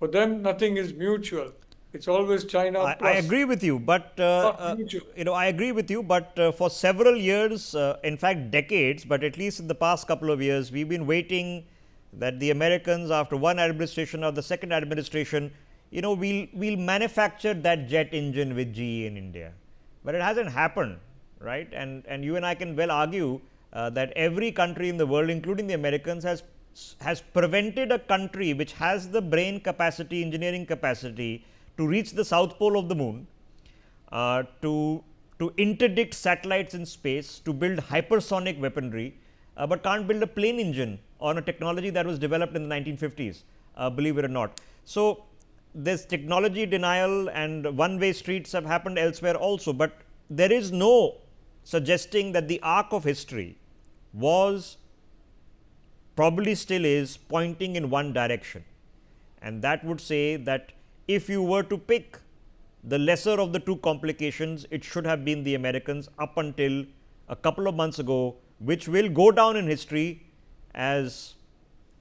For them, nothing is mutual. It's always China I plus, agree with you, but not mutual. I agree with you, but for several years, in fact decades, but at least in the past couple of years, we've been waiting that the Americans, after one administration or the second administration, we'll manufacture that jet engine with GE in India, but it hasn't happened, right? And you and I can well argue that every country in the world, including the Americans, has prevented a country which has the brain capacity, engineering capacity to reach the south pole of the moon, to interdict satellites in space, to build hypersonic weaponry, but can't build a plane engine on a technology that was developed in the 1950s, believe it or not. So, this technology denial and one-way streets have happened elsewhere also, but there is no suggesting that the arc of history was, probably still is, pointing in one direction, and that would say that if you were to pick the lesser of the two complications, it should have been the Americans up until a couple of months ago, which will go down in history as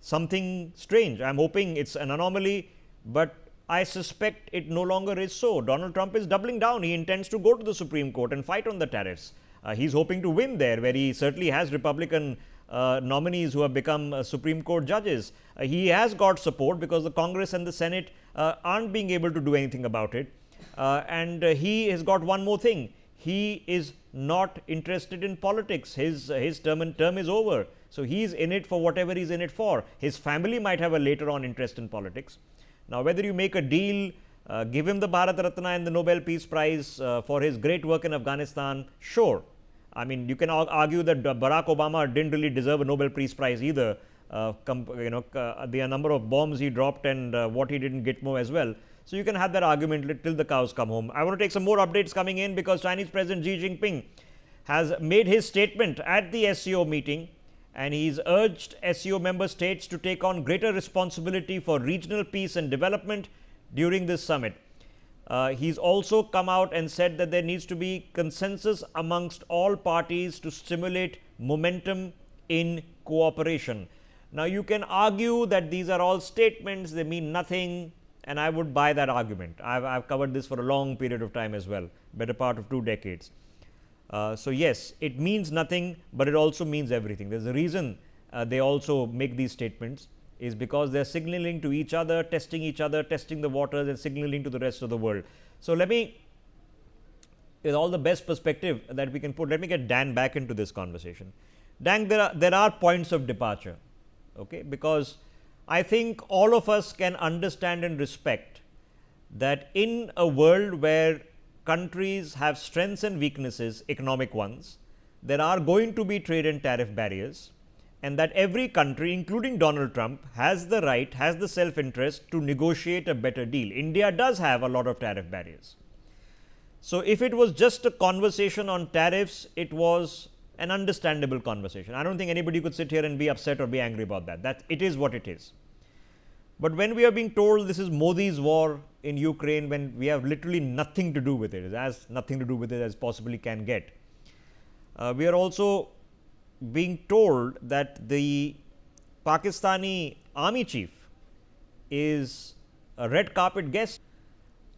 something strange. I am hoping it's an anomaly, but I suspect it no longer is so. Donald Trump is doubling down. He intends to go to the Supreme Court and fight on the tariffs. He's hoping to win there, where he certainly has Republican nominees who have become Supreme Court judges. He has got support because the Congress and the Senate aren't being able to do anything about it. And he has got one more thing. He is not interested in politics. His term is over. So, he is in it for whatever he is in it for. His family might have a later on interest in politics. Now, whether you make a deal, give him the Bharat Ratna and the Nobel Peace Prize for his great work in Afghanistan, sure. I mean, you can argue that Barack Obama didn't really deserve a Nobel Peace Prize either, the number of bombs he dropped and what he didn't get more as well. So, you can have that argument till the cows come home. I want to take some more updates coming in because Chinese President Xi Jinping has made his statement at the SCO meeting, and he's urged SCO member states to take on greater responsibility for regional peace and development during this summit. He's also come out and said that there needs to be consensus amongst all parties to stimulate momentum in cooperation. Now, you can argue that these are all statements, they mean nothing, and I would buy that argument. I've covered this for a long period of time as well, better part of 2 decades. So, yes, it means nothing, but it also means everything. There is a reason they also make these statements, is because they are signaling to each other, testing the waters and signaling to the rest of the world. So, let me, with all the best perspective that we can put, let me get Dan back into this conversation. Dan, there are points of departure, okay, because I think all of us can understand and respect that in a world where countries have strengths and weaknesses, economic ones, there are going to be trade and tariff barriers, and that every country, including Donald Trump, has the right, has the self-interest to negotiate a better deal. India does have a lot of tariff barriers. So, if it was just a conversation on tariffs, it was an understandable conversation. I don't think anybody could sit here and be upset or be angry about that. That it is what it is. But when we are being told this is Modi's war in Ukraine, when we have literally nothing to do with it, as nothing to do with it as possibly can get, we are also being told that the Pakistani army chief is a red carpet guest.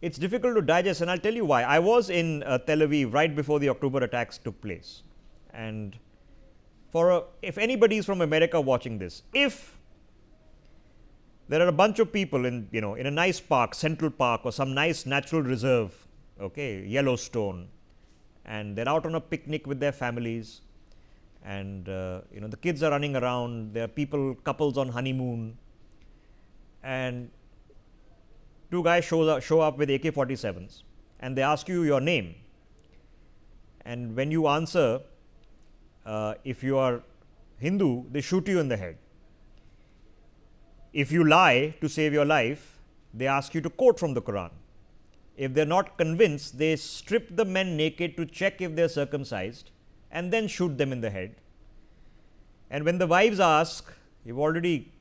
It's difficult to digest, and I'll tell you why. I was in Tel Aviv right before the October attacks took place, and if anybody is from America watching this, if there are a bunch of people in in a nice park, Central Park or some nice natural reserve, okay, Yellowstone, and they're out on a picnic with their families, and the kids are running around, there are couples on honeymoon, and 2 guys show up with AK-47s, and they ask you your name, and when you answer, if you are Hindu, they shoot you in the head. If you lie to save your life, they ask you to quote from the Quran. If they are not convinced, they strip the men naked to check if they are circumcised and then shoot them in the head. And when the wives ask, "You've already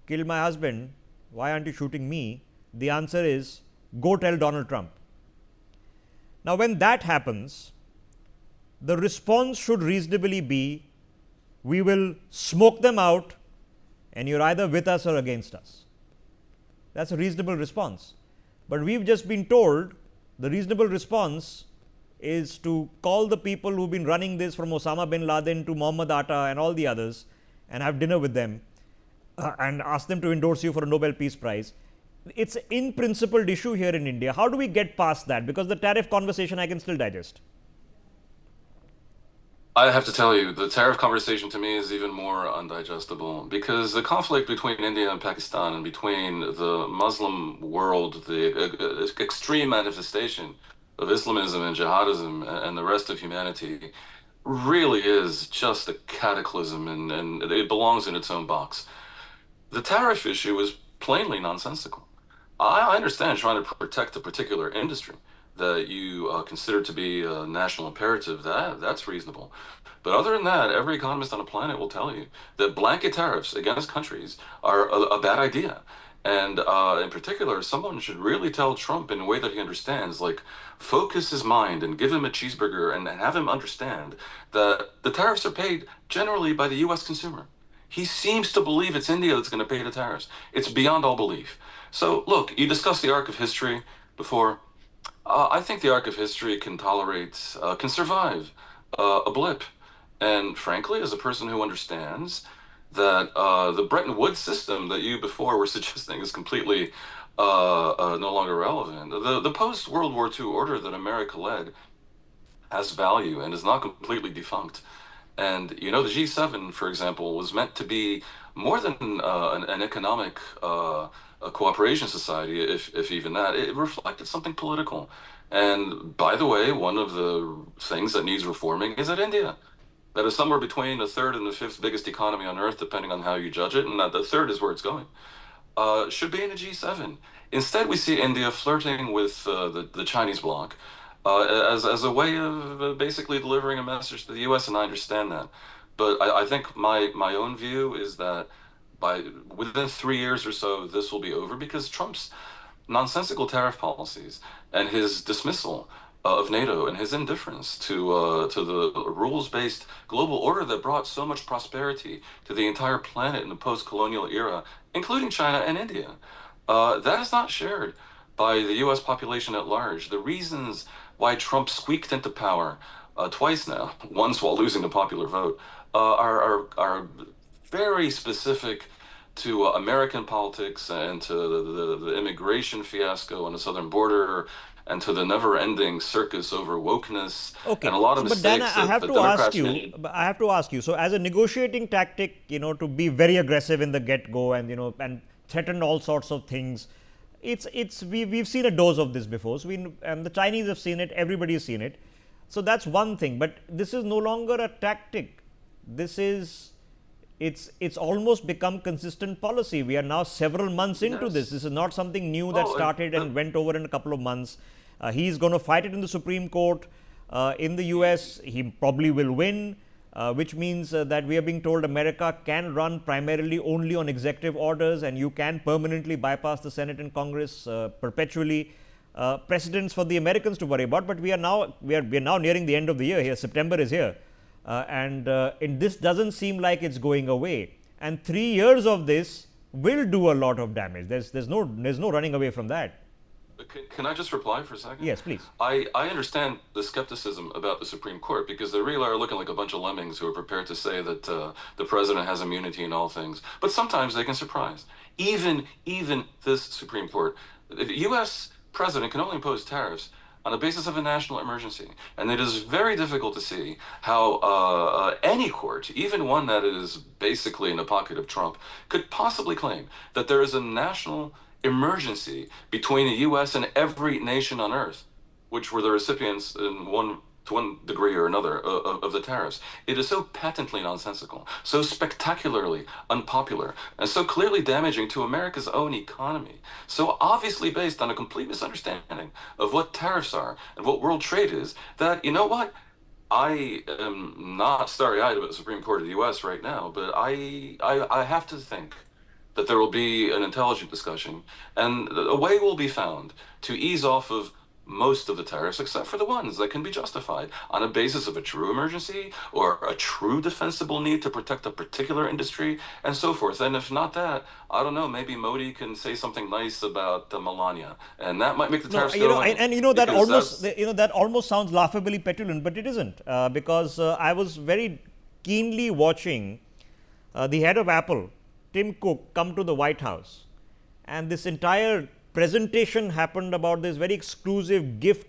killed my husband, why aren't you shooting me?" the answer is, "Go tell Donald Trump." Now, when that happens, the response should reasonably be, we will smoke them out and you're either with us or against us. That's a reasonable response. But we've just been told the reasonable response is to call the people who've been running this, from Osama bin Laden to Mohammed Atta and all the others, and have dinner with them and ask them to endorse you for a Nobel Peace Prize. It's an in principled issue here in India. How do we get past that? Because the tariff conversation I can still digest. I have to tell you, the tariff conversation to me is even more undigestible because the conflict between India and Pakistan and between the Muslim world, the extreme manifestation of Islamism and jihadism and the rest of humanity really is just a cataclysm and it belongs in its own box. The tariff issue is plainly nonsensical. I understand trying to protect a particular industry that you consider to be a national imperative. That's reasonable. But other than that, every economist on the planet will tell you that blanket tariffs against countries are a bad idea. And in particular, someone should really tell Trump in a way that he understands, like focus his mind and give him a cheeseburger and have him understand that the tariffs are paid generally by the U.S. consumer. He seems to believe it's India that's going to pay the tariffs. It's beyond all belief. So, look, you discussed the arc of history before. I think the arc of history can tolerate, can survive a blip. And frankly, as a person who understands that the Bretton Woods system that you before were suggesting is completely no longer relevant, the post-World War II order that America led has value and is not completely defunct. And you know, the G7, for example, was meant to be more than an economic a cooperation society, if even that. It reflected something political. And by the way, one of the things that needs reforming is that India, that is somewhere between the third and the fifth biggest economy on earth, depending on how you judge it, and the third is where it's going, should be in a G7. Instead, we see India flirting with the Chinese bloc as a way of basically delivering a message to the U.S., and I understand that. But I think my own view is that within 3 years or so, this will be over because Trump's nonsensical tariff policies and his dismissal of NATO and his indifference to the rules-based global order that brought so much prosperity to the entire planet in the post-colonial era, including China and India, that is not shared by the U.S. population at large. The reasons why Trump squeaked into power twice now, once while losing the popular vote, are very specific to American politics and to the immigration fiasco on the southern border and to the never-ending circus over wokeness Okay, and a lot of so but then mistakes I that have the to ask Democrats you. made. I have to ask you. So, as a negotiating tactic, to be very aggressive in the get-go and and threaten all sorts of things, we've seen a dose of this before. So and the Chinese have seen it. Everybody's seen it. So that's one thing. But this is no longer a tactic. This is it's almost become consistent policy. We are now several months into this. Yes. This is not something new that Well, started and went over in a couple of months. He's going to fight it in the Supreme Court. In the US, he probably will win, which means that we are being told America can run primarily only on executive orders, and you can permanently bypass the Senate and Congress perpetually. Precedents for the Americans to worry about, but we are now nearing the end of the year here. September is here, and this doesn't seem like it's going away. And 3 years of this will do a lot of damage. There's no running away from that. Can I just reply for a second? Yes, please. I understand the skepticism about the Supreme Court because they really are looking like a bunch of lemmings who are prepared to say that the president has immunity in all things. But sometimes they can surprise. Even this Supreme Court, the U.S. president can only impose tariffs on the basis of a national emergency. And it is very difficult to see how any court, even one that is basically in the pocket of Trump, could possibly claim that there is a national emergency between the U.S. and every nation on earth, which were the recipients to one degree or another of the tariffs. It is so patently nonsensical, so spectacularly unpopular, and so clearly damaging to America's own economy, so obviously based on a complete misunderstanding of what tariffs are and what world trade is, that, you know what, I am not starry-eyed about the Supreme Court of the U.S. right now, but I have to think that there will be an intelligent discussion, and a way will be found to ease off of most of the tariffs, except for the ones that can be justified on a basis of a true emergency or a true defensible need to protect a particular industry and so forth. And if not that, I don't know, maybe Modi can say something nice about Melania, and that might make the No, tariffs you go know, away. and you know that Because almost that's- that almost sounds laughably petulant, but it isn't, because I was very keenly watching the head of Apple, Tim Cook, come to the White House, and this entire presentation happened about this very exclusive gift